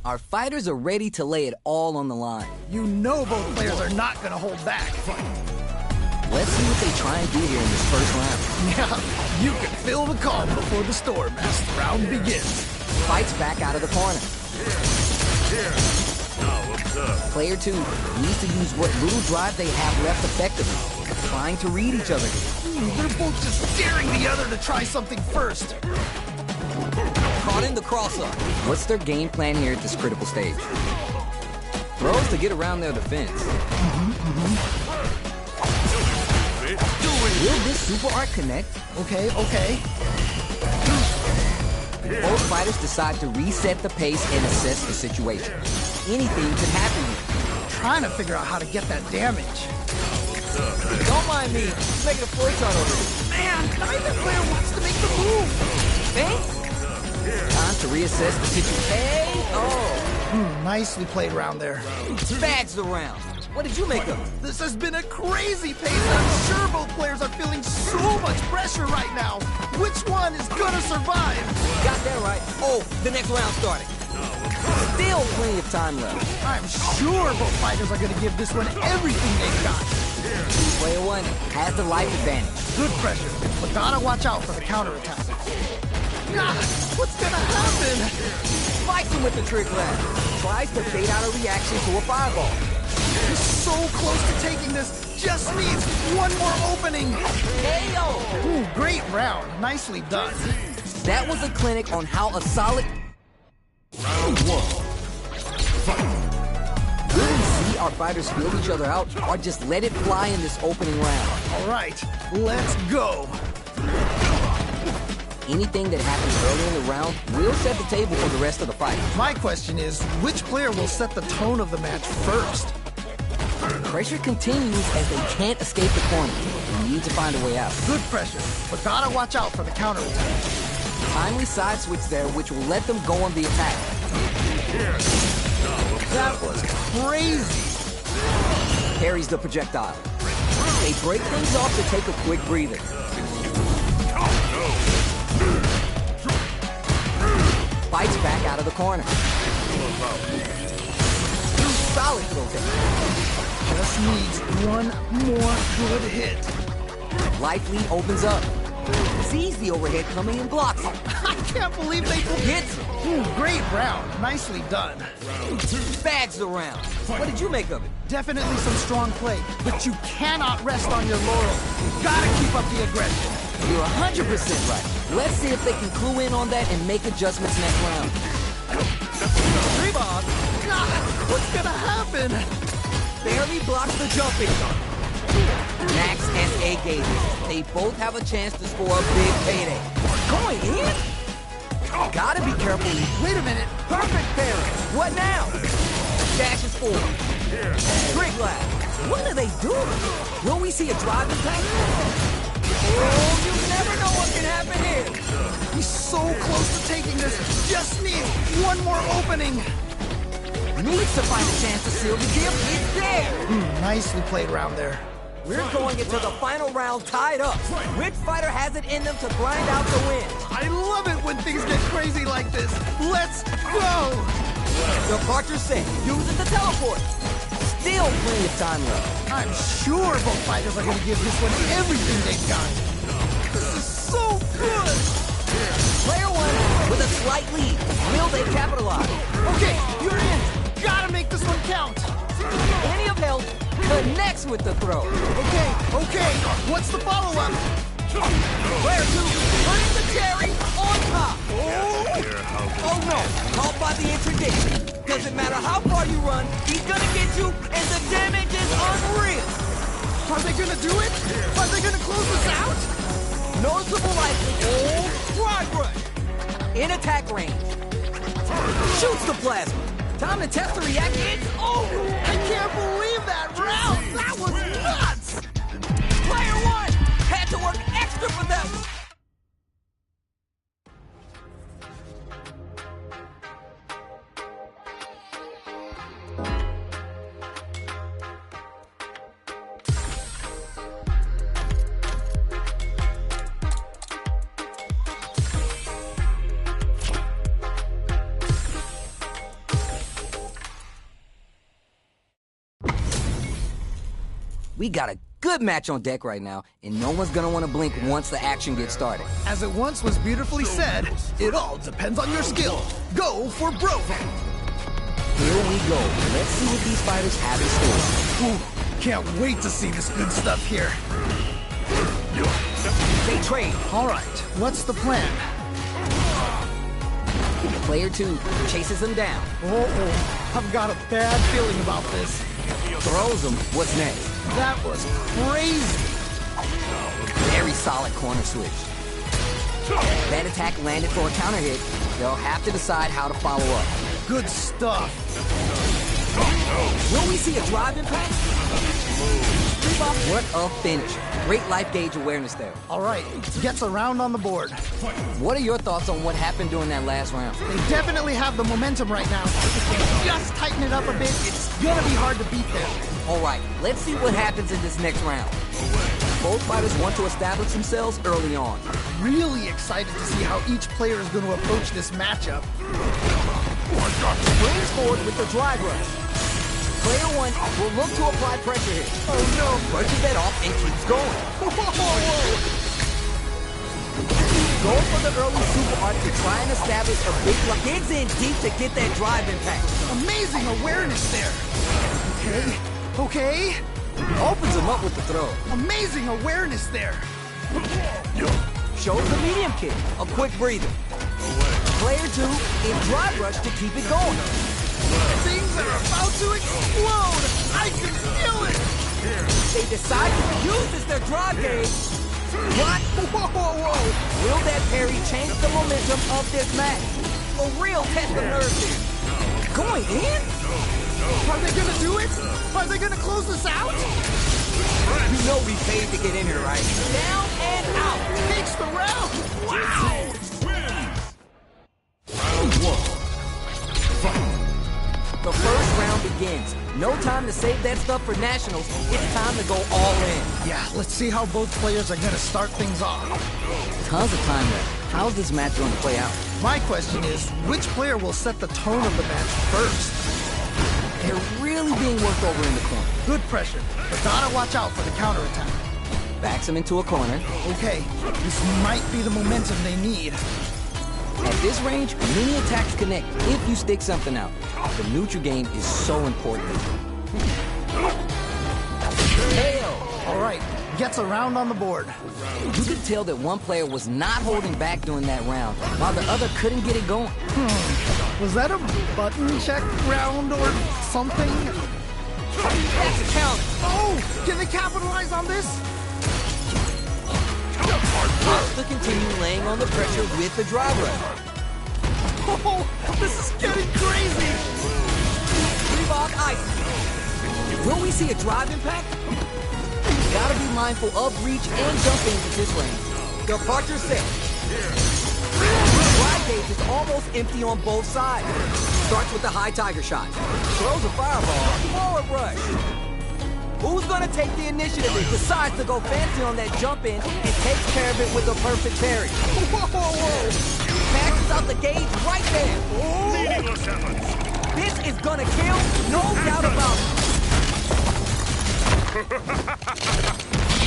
Our fighters are ready to lay it all on the line. You know both players are not gonna hold back. Let's see what they try and do here in this first round. Yeah, you can feel the calm before the storm as the round begins. Fights back out of the corner. Player 2 needs to use what little drive they have left effectively, trying to read each other. They're both just daring the other to try something first. Caught in the cross-up. What's their game plan here at this critical stage? Throws to get around their defense. Will this super art connect? Okay. Both fighters decide to reset the pace and assess the situation. Anything could happen here. Trying to figure out how to get that damage. Don't mind me. Just making a floor chart over here. Man, neither player wants to make the move. Thanks. Time to reassess the situation. Oh. Nicely played round there. Bags around. What did you make of it? This has been a crazy pace. I'm sure both players are feeling so much pressure right now. Which one is gonna survive? Got that right. Oh, the next round starting. Still plenty of time left. I'm sure both fighters are gonna give this one everything they've got. Player 1 has the life advantage. Good pressure, but gotta watch out for the counterattack. God, what's gonna happen? Fights him with the trick lab. Tries to bait out a reaction to a fireball. He's so close to taking this. Just needs one more opening. KO! Ooh, great round. Nicely done. That was a clinic on how a solid... Round 1. Fight. Will we see our fighters feel each other out, or just let it fly in this opening round? All right, let's go. Anything that happens early in the round will set the table for the rest of the fight. My question is, which player will set the tone of the match first? Pressure continues as they can't escape the corner. We need to find a way out. Good pressure, but gotta watch out for the counterattack. Timely side switch there, which will let them go on the attack. That was crazy. Carries the projectile. They break things off to take a quick breather. Fights back out of the corner. Solid throw there. Just needs one more good hit. Life lead opens up. Sees the overhead coming and blocks it. I can't believe they Hits him. Ooh, great round. Nicely done. Bags around. What did you make of it? Definitely some strong play, but you cannot rest on your laurels. Gotta keep up the aggression. You're 100% right. Let's see if they can clue in on that and make adjustments next round. Rebound. God, what's gonna happen? Barely blocks the jumping shot. Max and A gauges. They both have a chance to score a big payday. Going in? Gotta be careful. Wait a minute. Perfect pairing. What now? Dashes forward. Trick lab. What are they doing? Will we see a drive attack? Oh, you never know what can happen here. He's so close to taking this. Just needs one more opening. Needs to find a chance to seal the deal. It's there. Nicely played round there. We're going into the final round tied up. Which fighter has it in them to grind out the win? I love it when things get crazy like this. Let's go. Departure set. Using the teleport. Still plenty of time left. I'm sure both fighters are going to give this one everything they've got. This is so good. Player 1 with a slight lead. Will they capitalize? Okay, you're in. Gotta make this one count. Any of help connects with the throw. Okay. What's the follow-up? Player 2 putting the cherry on top. Oh no, caught by the interdiction. Doesn't matter how far you run, he's gonna get you, and the damage is unreal. Are they gonna do it? Are they gonna close this out? Noticeable likelihood. Progress. In attack range. Shoots the plasma. Time to test the reaction. It's over. I can't believe that round. That was nuts. Player 1 had to work extra for that one. We got a good match on deck right now, and no one's gonna want to blink once the action gets started. As it once was beautifully said, it all depends on your skill. Go for broke! Here we go. Let's see what these fighters have in store. Ooh, can't wait to see this good stuff here. They trade. All right, what's the plan? Player 2 chases him down. Oh, I've got a bad feeling about this. Throws him. What's next? That was crazy. Very solid corner switch. That attack landed for a counter hit. They'll have to decide how to follow up. Good stuff. Will we see a drive impact? What a finish. Great life gauge awareness there. All right, gets around on the board. What are your thoughts on what happened during that last round? They definitely have the momentum right now. If they just tighten it up a bit, it's gonna be hard to beat them. All right, let's see what happens in this next round. Both fighters want to establish themselves early on. Really excited to see how each player is going to approach this matchup. Springs forward with the drive rush. Player 1 will look to apply pressure here. Oh no! Brushes that off and keeps going. Going for the early super art to try and establish a big block. Digs in deep to get that drive impact. Amazing awareness there. Okay. Opens him up with the throw. Amazing awareness there. Shows the medium kick. A quick breather. Player 2 in drive rush to keep it going. Things are about to explode. I can feel it. They decide to use this their drive gauge. What? Whoa. Will that parry change the momentum of this match? A real test of nerve here. Going in? Are they gonna do it? Are they gonna close this out? You know we paid to get in here, right? Down and out. Takes the round. Wow. Round 1. Fight. The first round begins. No time to save that stuff for nationals. It's time to go all in. Yeah, let's see how both players are gonna start things off. Tons of time left. How's this match going to play out? My question is, which player will set the tone of the match first? They're really being worked over in the corner. Good pressure, but gotta watch out for the counterattack. Backs him into a corner. Okay, this might be the momentum they need. At this range, many attacks connect if you stick something out. The neutral game is so important. KO! All right, gets a round on the board. You could tell that one player was not holding back during that round, while the other couldn't get it going. Was that a button check round or something? That's a counter. Oh, can they capitalize on this? Wants to continue laying on the pressure with the drive rush. Oh, this is getting crazy. Reebok ice. Will we see a drive impact? Gotta be mindful of reach and jump ins at this range. Departure set. Drive gauge is almost empty on both sides. Starts with the high tiger shot. Throws a fireball. Forward rush. Who's gonna take the initiative and decides to go fancy on that jump in and takes care of it with a perfect parry? Whoa. Maxes out the gauge right there. Meaningless efforts. This is gonna kill, no doubt about it.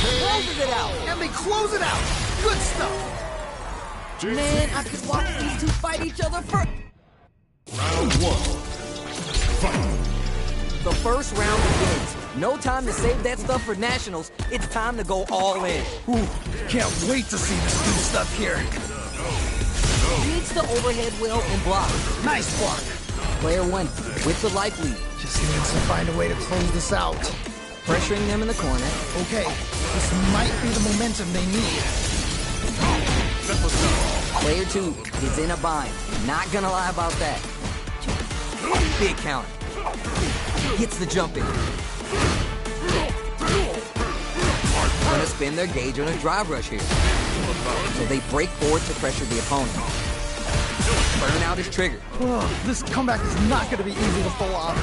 Closes it out. And they close it out. Good stuff. Man, I could watch these two fight each other for... Round 1. Fight. The first round begins. No time to save that stuff for nationals. It's time to go all in. Ooh, can't wait to see this good stuff here. Leads the overhead well and blocks. Nice block. Player 1 with the life lead. Just needs to find a way to close this out. Pressuring them in the corner. Okay, this might be the momentum they need. Player 2 is in a bind. Not gonna lie about that. Big counter. Hits the jump in. Gonna spin their gauge on a drive rush here. So they break forward to pressure the opponent. Burnout is triggered. Oh, this comeback is not going to be easy to pull off.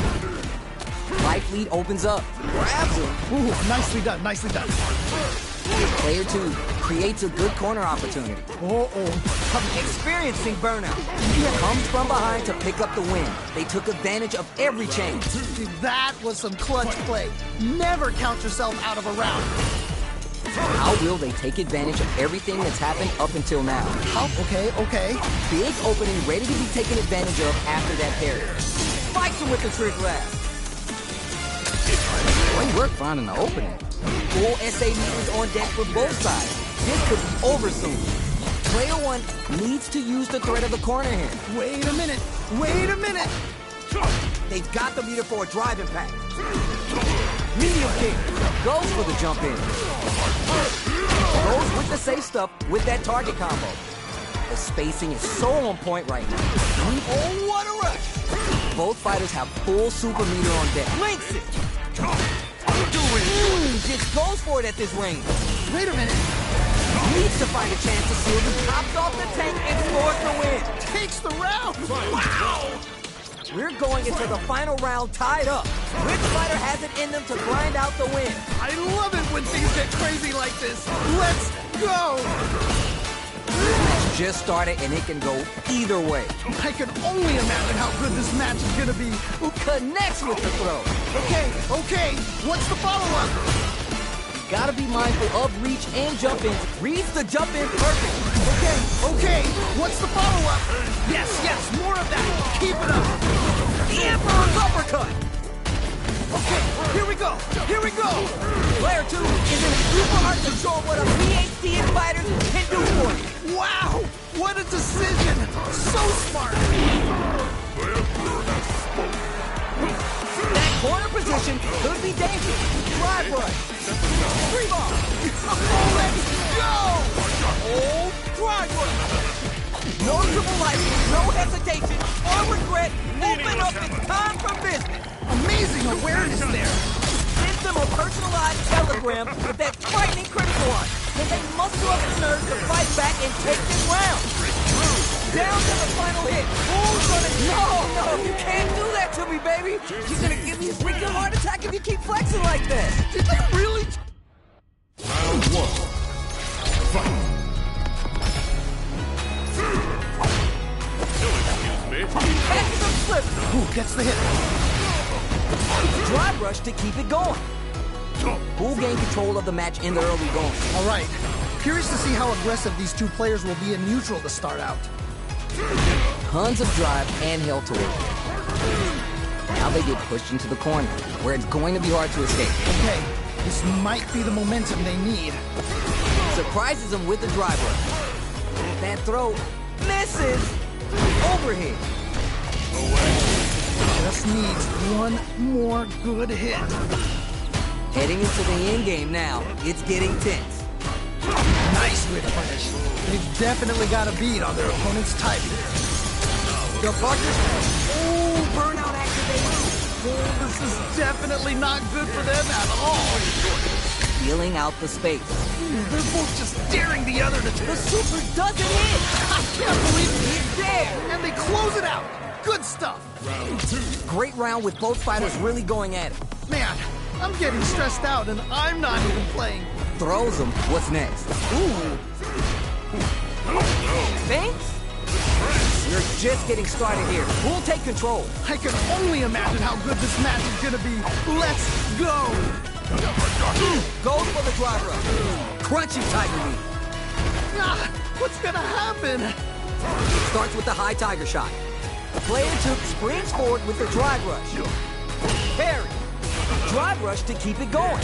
Life lead opens up. Grabs him. Ooh, nicely done, nicely done. Player 2 creates a good corner opportunity. Experiencing burnout. Comes from behind to pick up the win. They took advantage of every chance. Dude, that was some clutch play. Never count yourself out of a round. How will they take advantage of everything that's happened up until now? Okay. Big opening ready to be taken advantage of after that parry. Spikes him with the trick blast. Great work finding the opening. Full SA meters on deck for both sides. This could be over soon. Player 1 needs to use the threat of the corner here. Wait a minute. They've got the meter for a drive impact. Medium kick. Goes for the jump in. Goes with the safe stuff with that target combo. The spacing is so on point right now. Oh, what a rush! Both fighters have full super meter on deck. Links it! Just goes for it at this range. Wait a minute. Needs to find a chance to seal the pops off the tank and scores the win. Takes the round. Wow. We're going into the final round tied up. Which fighter has it in them to grind out the win? I love it when things get crazy like this. Let's go. It's just started and it can go either way. I can only imagine how good this match is gonna be. Connects with the throw. Okay. What's the follow-up? Gotta be mindful of reach and jump in. Reads the jump in perfect. Okay. What's the follow-up? Yes, more of that. Keep it up. The Emperor's uppercut. Okay, here we go. Player 2 is in super hard to show what a PhD fighter can do for you. Wow, what a decision. So smart. That corner position could be dangerous. Drive rush. Free ball. Let's go. Oh, drive rush. No triple life, no hesitation or regret. Open up and time for business. Amazing awareness there. Sends them a personalized telegram with that frightening critical on. And they muster up the nerve to fight back and take this round. Down to the final hit. Who's gonna... No, you can't do that to me, baby. You're gonna give me a freaking heart attack if you keep flexing like that. Did they really... Round 1. Fight. Catches him slipping. Who gets the hit? Drive rush to keep it going. Who'll gain control of the match in the early going? All right. Curious to see how aggressive these two players will be in neutral to start out. Tons of drive and held to it. Now they get pushed into the corner, where it's going to be hard to escape. Okay, this might be the momentum they need. Surprises them with the drive rush. That throw misses. Overhead. Just needs one more good hit. Heading into the end game now, it's getting tense. Nice whip punish. They've definitely got a beat on their opponent's typing. The partners. Oh, burnout activated. Oh, this is definitely not good for them at all. Feeling out the space. They're both just daring the other to... The super doesn't hit. I can't believe It's there. And they close it out. Good stuff. Round 2. Great round with both fighters really going at it. Man, I'm getting stressed out and I'm not even playing. Throws him. What's next? Ooh. Thanks? You're just getting started here. Who'll take control? I can only imagine how good this match is gonna be. Let's go! Goes for the drive rush. Crunchy tiger knee. Ah, what's gonna happen? Starts with the high tiger shot. Player 2 springs forward with the drive rush. Parry. Drive rush to keep it going.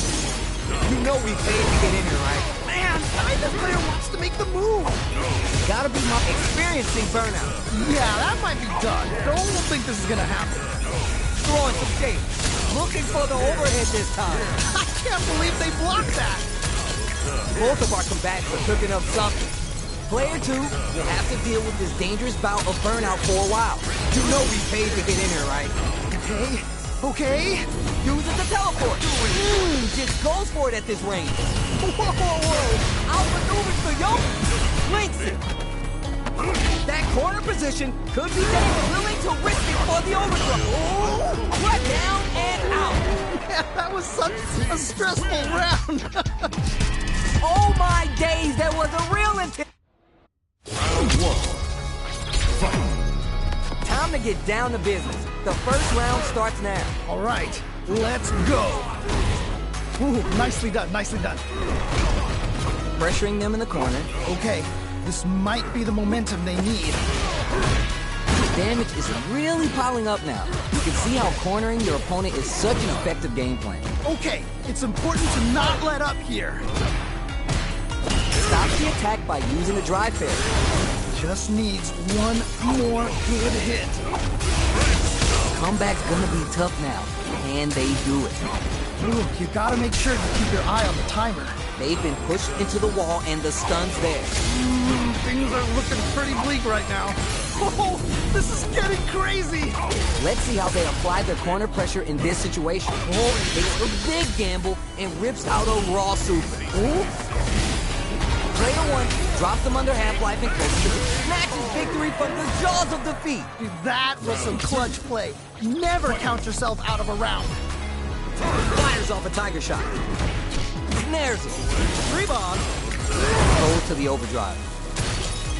You know we paid to get in here, right? Man, this player wants to make the move. Gotta be my experiencing burnout. Yeah, that might be done. Don't think this is gonna happen. Throwing some shade. Looking for the overhead this time. I can't believe they blocked that. Both of our combatants are cooking up something. Player 2 will have to deal with this dangerous bout of burnout for a while. You know we paid to get in here, right? Okay. Uses the teleport. Just goes for it at this range. Whoa. Outmaneuvers the yoke. Links it. That corner position could be dangerous. Willing to risk it for the overthrow. Right down and out. Yeah, that was such a stressful round. Oh my days, there was a real intent. Round one. Fight. Time to get down to business. The first round starts now. All right, let's go. Ooh, nicely done, nicely done. Pressuring them in the corner. Okay, this might be the momentum they need. Damage is really piling up now. You can see how cornering your opponent is such an effective game plan. Okay, it's important to not let up here. Stop the attack by using the drive fair. Just needs one more good hit. Comeback's gonna be tough now. Can they do it? Ooh, you gotta make sure to keep your eye on the timer. They've been pushed into the wall and the stun's there. Things are looking pretty bleak right now. Oh, this is getting crazy. Let's see how they apply their corner pressure in this situation. Oh, takes a big gamble and rips out a raw super. Ooh. Player one drops them under half-life and snatches victory from the jaws of defeat. That was some clutch play. Never count yourself out of a round. Fires off a tiger shot. Snares it. 3 bombs. Goes to the overdrive.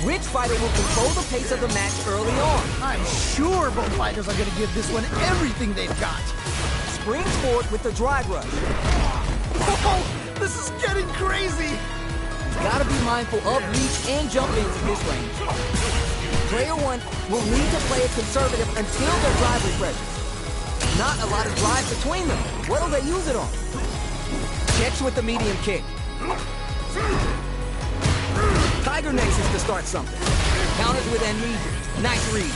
Which fighter will control the pace of the match early on? I'm sure both fighters are going to give this one everything they've got. Springs forward with the drive rush. Oh, this is getting crazy. Gotta be mindful of reach and jump ins in this range. Player one will need to play it conservative until their drive refreshes. Not a lot of drive between them. What'll they use it on? Checks with the medium kick. Tiger Nexus to start something. Counters with amnesia. Nice read.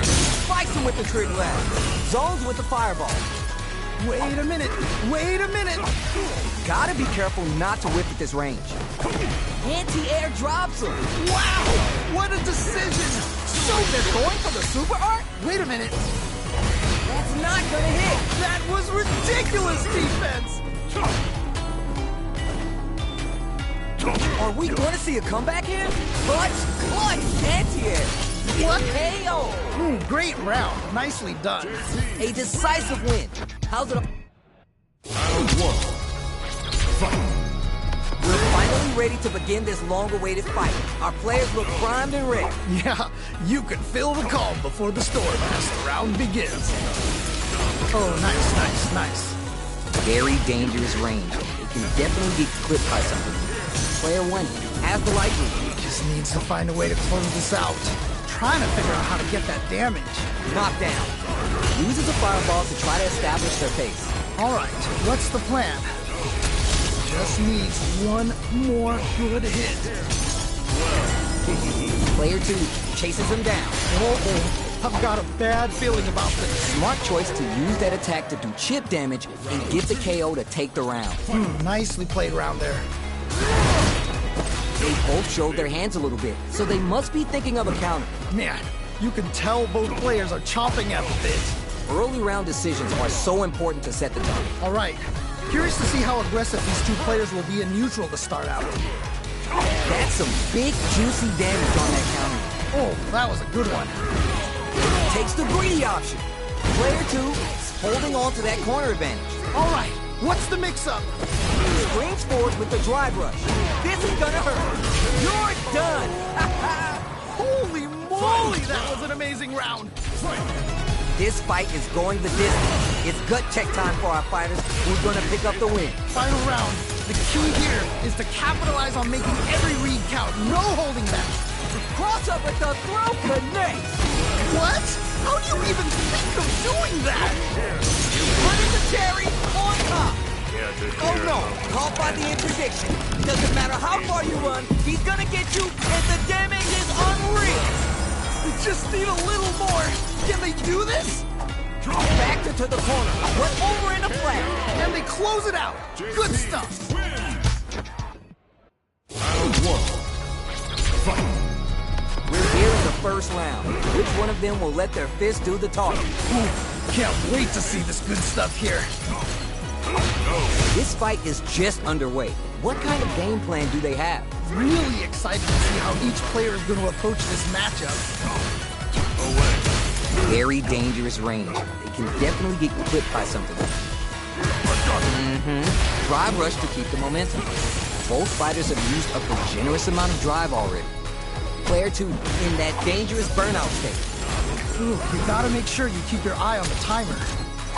Spikes him with the trick blast. Zones with the fireball. Wait a minute. Wait a minute. Gotta be careful not to whip at this range. Anti-air drops him. Wow! What a decision! So they're going for the super art? Wait a minute. That's not gonna hit. That was ridiculous defense! Are we going to see a comeback here? Clutch, anti-air. What? KO. Great round. Nicely done. A decisive win. How's it? Round one. Fight. We're finally ready to begin this long-awaited fight. Our players look primed and ready. Yeah, you can feel the calm before the storm as the round begins. Oh, nice. Very dangerous range. It can definitely get clipped by something. Player one has the light room. Just needs to find a way to close this out. Trying to figure out how to get that damage. Knockdown. Uses a fireball to try to establish their pace. All right, what's the plan? Just needs one more good hit. Player two chases him down. I've got a bad feeling about this. Smart choice to use that attack to do chip damage and get the KO to take the round. Nicely played round there. They both showed their hands a little bit, so they must be thinking of a counter. Man, you can tell both players are chomping at the bit. Early round decisions are so important to set the tone. All right, curious to see how aggressive these two players will be in neutral to start out. That's some big, juicy damage on that counter. Oh, that was a good one. Takes the greedy option. Player two is holding on to that corner advantage. All right, what's the mix-up? Springs forward with the drive rush. This is gonna hurt. You're done. Holy moly, that was an amazing round. This fight is going the distance. It's gut check time for our fighters who's gonna pick up the win. Final round. The key here is to capitalize on making every read count. No holding back. Cross up at the throat connects. What? How do you even think of doing that? Putting the cherry on top. Oh no, caught by the interdiction. Doesn't matter how far you run, he's gonna get you, and the damage is unreal. We just need a little more. Can they do this? Back to the corner. We're over in a flat. And they close it out. Good stuff. Round one. Fight. We're here in the first round. Which one of them will let their fist do the talking? Can't wait to see this good stuff here. This fight is just underway. What kind of game plan do they have? Really excited to see how each player is going to approach this matchup. Very dangerous range. They can definitely get clipped by something. Drive rush to keep the momentum. Both fighters have used up a generous amount of drive already. Player 2 in that dangerous burnout state. Ooh, you gotta make sure you keep your eye on the timer.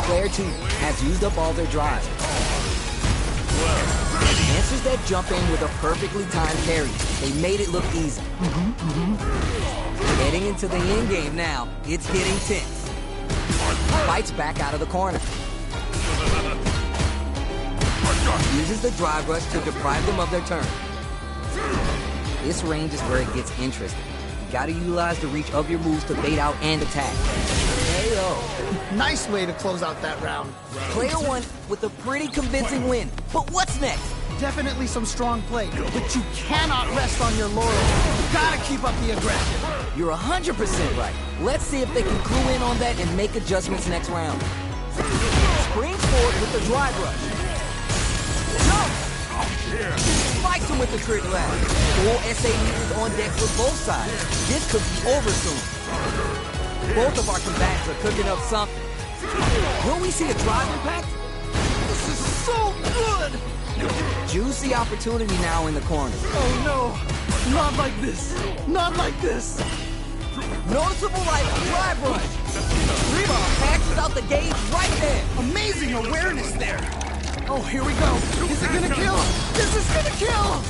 Player 2 has used up all their drive. Answers that jump in with a perfectly timed parry. They made it look easy. Heading into the end game now, it's getting tense. Fights back out of the corner. Uses the drive rush to deprive them of their turn. This range is where it gets interesting. You gotta utilize the reach of your moves to bait out and attack. KO. Nice way to close out that round. Player 1 with a pretty convincing win. But what's next? Definitely some strong play, but you cannot rest on your laurels. You gotta keep up the aggression. You're 100% right. Let's see if they can clue in on that and make adjustments next round. Springs forward with the drive rush. Jump! Spikes him with the trigger ladder. Full SA meters on deck for both sides. This could be over soon. Both of our combatants are cooking up something. Will we see a drive impact? This is so good! Juicy opportunity now in the corner. Oh no! Not like this! Not like this! Noticeable light drive rush. Rebound passes out the gauge right there. Amazing awareness there! Oh, here we go! Is it gonna kill? This is gonna kill!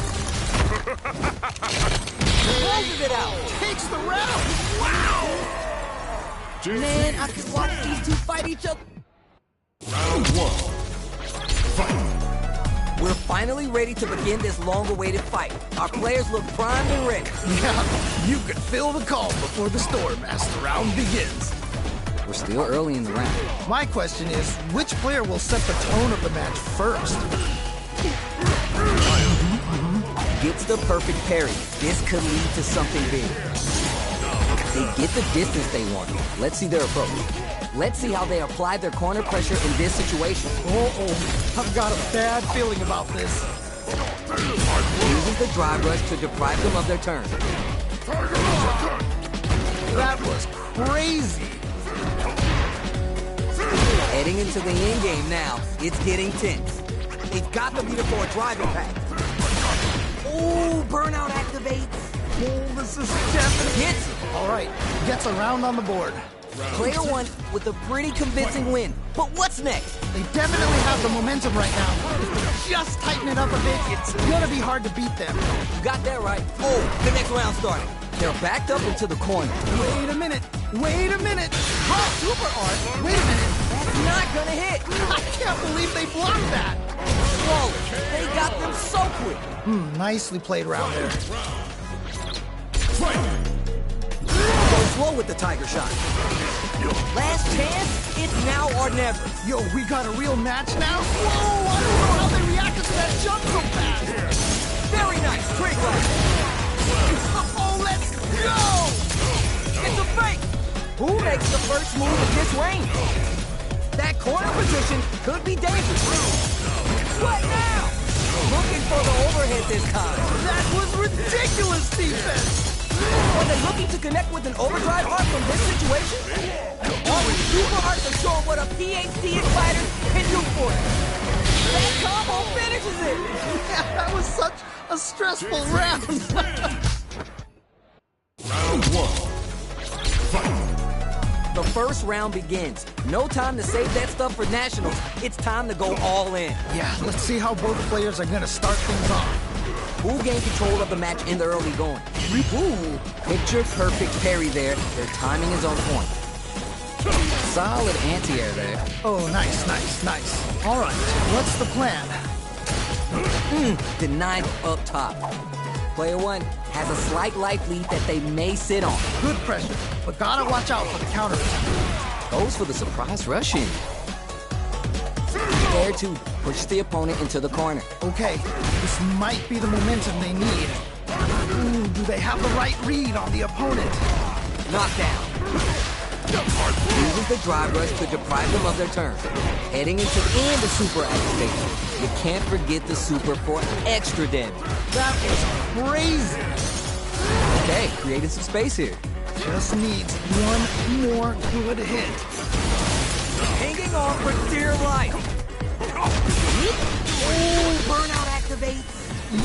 Closes it out. Takes the round! Wow! Man, I could watch these two fight each other. Round 1. Fight. We're finally ready to begin this long-awaited fight. Our players look primed and ready. Yeah, you can feel the calm before the storm as the round begins. We're still early in the round. My question is, which player will set the tone of the match first? Gets the perfect parry. This could lead to something big. They get the distance they want. Let's see their approach. Let's see how they apply their corner pressure in this situation. Uh-oh, I've got a bad feeling about this. Uses the drive rush to deprive them of their turn. That was crazy. Heading into the end game now, it's getting tense. They've got the meter for a drive impact. Ooh, burnout activates. Oh, this is definitely... Hits. All right, gets a round on the board. Player 1 with a pretty convincing win. But what's next? They definitely have the momentum right now. If they just tighten it up a bit, it's gonna be hard to beat them. You got that right. Oh, the next round started. They're backed up into the corner. Wait a minute. Wait a minute. Oh, super art. Wait a minute. That's not gonna hit. I can't believe they blocked that. Flawless. They got them so quick. Nicely played round there. Go slow with the tiger shot. Last chance, it's now or never. Yo, we got a real match now? Whoa, I don't know how they reacted to that jump so fast. Very nice, trick line. Oh, let's go! It's a fake. Who makes the first move at this range? That corner position could be dangerous. What now? Looking for the overhead this time. That was ridiculous defense. Are they looking to connect with an overdrive art from this situation? All these super arts are showing what a PhD in fighters can do for it. That combo finishes it. Yeah, that was such a stressful round. Round 1. Fight. The first round begins. No time to save that stuff for nationals. It's time to go all in. Yeah, let's see how both players are gonna start things off. Who gained control of the match in the early going? Ooh, picture perfect parry there. Their timing is on point. Solid anti-air there. Oh, nice, nice, nice. All right, what's the plan? Denied up top. Player 1 has a slight life lead that they may sit on. Good pressure, but gotta watch out for the counter. Goes for the surprise rush in. Player 2 pushes the opponent into the corner. Okay, this might be the momentum they need. Do they have the right read on the opponent? Knockdown. Uses the drive rush to deprive them of their turn. Heading into the super activation. You can't forget the super for extra damage. That was crazy. Okay, creating some space here. Just needs one more good hit. Hanging on for dear life. Ooh, burnout activates.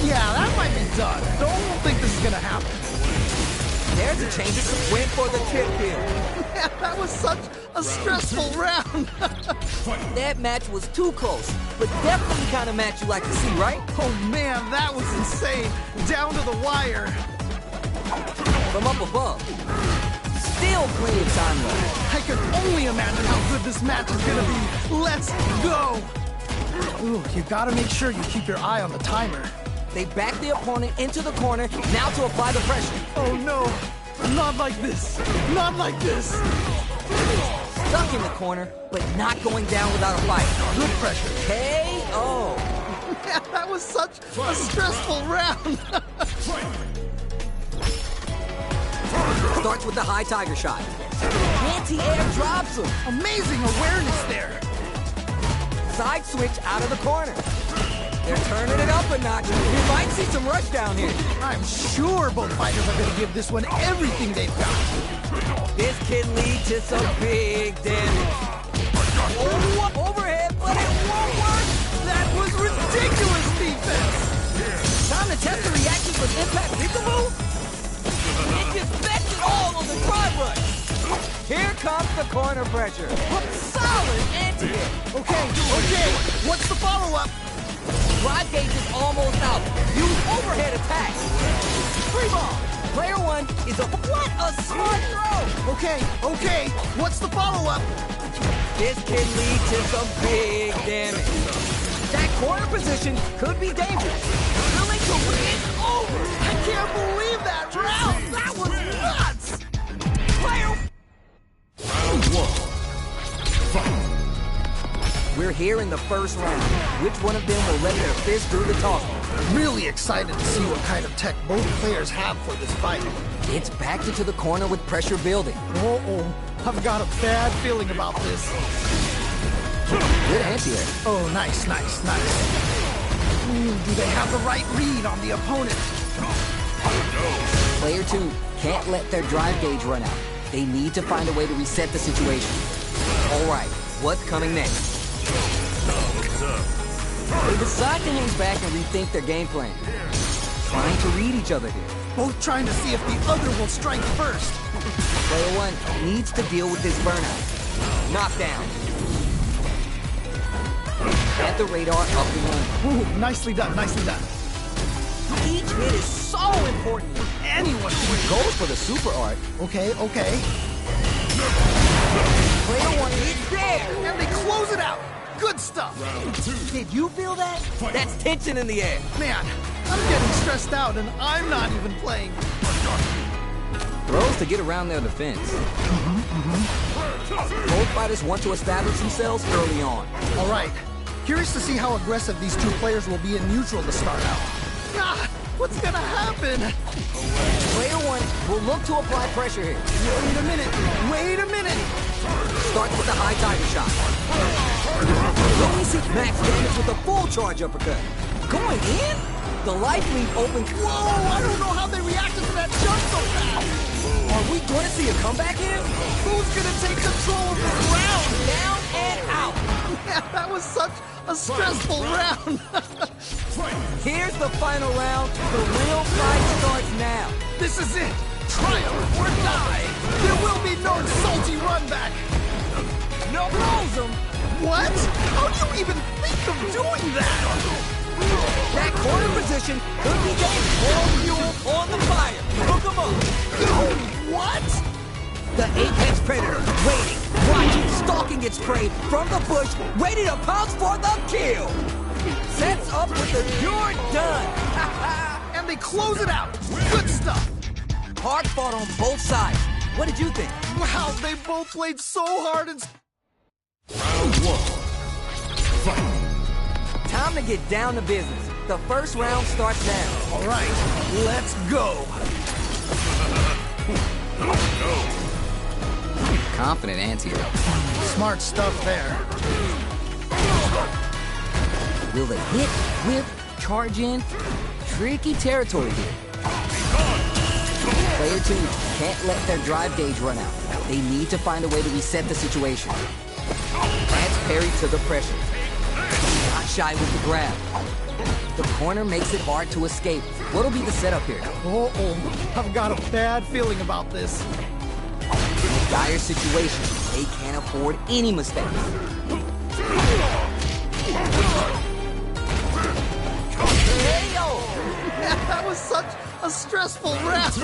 Yeah, that might be done. Don't think this is gonna happen. There's a change of win for the tip kill. Man, that was such a stressful round. That match was too close, but definitely the kind of match you like to see, right? Oh man, that was insane. Down to the wire. From up above. Still plenty of time left. I can only imagine how good this match is gonna be. Let's go. Ooh, you gotta make sure you keep your eye on the timer. They back the opponent into the corner, now to apply the pressure. Oh no, not like this. Not like this. Stuck in the corner, but not going down without a fight. Good pressure. KO. Man, that was such a stressful round. Starts with the high tiger shot. Anti-air drops him. Amazing awareness there. Side switch out of the corner. They're turning it up a notch. We might see some rush down here. I'm sure both fighters are gonna give this one everything they've got. This can lead to some big damage. Oh, overhead, but it won't work. That was ridiculous defense. Time to test the reactions with Impact Peekaboo. It just bets it all on the drive rush. Here comes the corner pressure. Solid anti-hit. Okay, what's the follow-up? Drive gauge is almost out. Use overhead attack. Free ball. Player one is a... What a smart throw! Okay, what's the follow-up? This can lead to some big damage. That corner position could be dangerous. Willing to win it over. I can't believe that round! That was nuts! Player... Round one. Fight. We're here in the first round. Which one of them will let their fist do the talking? Really excited to see what kind of tech both players have for this fight. It's backed into the corner with pressure building. Uh-oh, I've got a bad feeling about this. Good anti-air. Oh, nice. Ooh, do they have the right read on the opponent? Player two can't let their drive gauge run out. They need to find a way to reset the situation. All right, what's coming next? They decide to hang back and rethink their game plan. Trying to read each other here. Both trying to see if the other will strike first. Player one needs to deal with this burnout. Knockdown. At the radar, up and running. Ooh, nicely done. Each hit is so important. Anyone can Goes for the super art. Okay. Player one is there. And they close it out. Good stuff. Round two. Did you feel that? That's tension in the air. Man, I'm getting stressed out and I'm not even playing. Throws to get around their defense. Both fighters want to establish themselves early on. All right. Curious to see how aggressive these two players will be in neutral to start out. Ah, what's gonna happen? Player one will look to apply pressure here. Wait a minute. Starts with the high tiger shot. Then we see max damage with a full charge uppercut. Going in? The life lead opens. Whoa, I don't know how they reacted to that jump so fast. Are we going to see a comeback here? Who's gonna take control of this round? Down and out. Yeah, that was such a stressful round. Here's the final round. The real fight starts now. This is it. Triumph or die. There will be no salty run back. No blows him. What? How do you even think of doing that? That corner position could be dangerous. More fuel on the fire. Hook him up. What? The apex predator, waiting, watching, stalking its prey from the bush, ready to pounce for the kill. Sets up with the "you're done." And they close it out. Good stuff. Hard fought on both sides. What did you think? Wow, they both played so hard and... Round one. Fight. Time to get down to business. The first round starts now. All right, let's go. Confident anti-hero. Smart stuff there. Will they hit, whip, charge in? Tricky territory here. Player two can't let their drive gauge run out. They need to find a way to reset the situation. Adds parry to the pressure. not shy with the grab. The corner makes it hard to escape. What'll be the setup here? Uh-oh, I've got a bad feeling about this. In a dire situation, they can't afford any mistakes. Hey-yo! That was such a stressful round.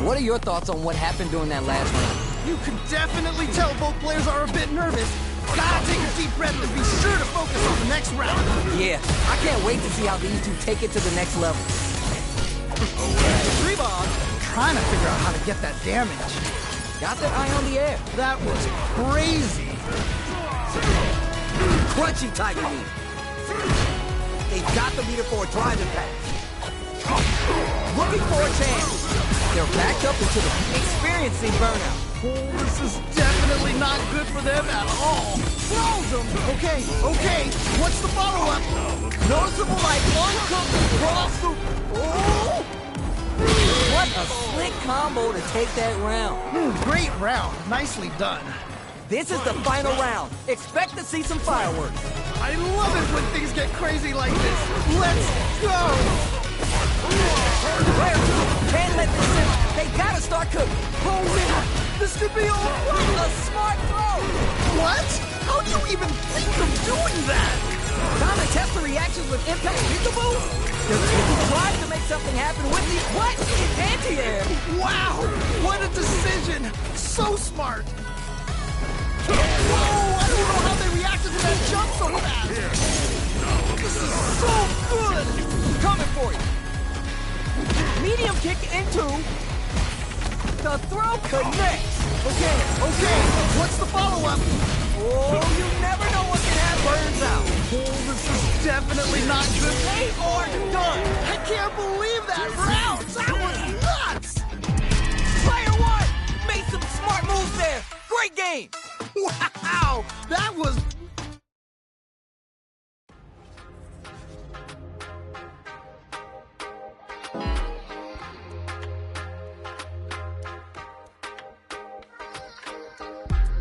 What are your thoughts on what happened during that last round? You can definitely tell both players are a bit nervous. Gotta take a deep breath and be sure to focus on the next round. Yeah, I can't wait to see how these two take it to the next level. Rebound. Trying to figure out how to get that damage. Got that eye on the air. That was crazy. Crunchy Tiger Knee. They've got the leader for a driving pass. Looking for a chance. They're backed up into the experiencing burnout. Oh, this is definitely not good for them at all. Throws them. Okay. What's the follow-up? Noticeable like uncooked raw soup. Oh! What a slick combo to take that round. Great round. Nicely done. This is the final round. Expect to see some fireworks. I love it when things get crazy like this. Let's go! Player two, can't let this simmer. They gotta start cooking. Oh man, this could be all right. A smart throw. What? How'd you even think of doing that? Time to test the reactions with impact peekaboo. They're taking pride to make something happen with the what? Anti-air. Wow, what a decision. So smart. Whoa, I don't know how they reacted to that jump so fast. This is so good. Coming for you. Medium kick into. The throw connects. Okay, what's the follow-up? Oh, you never know what can happen. Burns out. Oh, this is definitely not good. They are done. I can't believe that round. That was nuts. Player one made some smart moves there. Great game. Wow, that was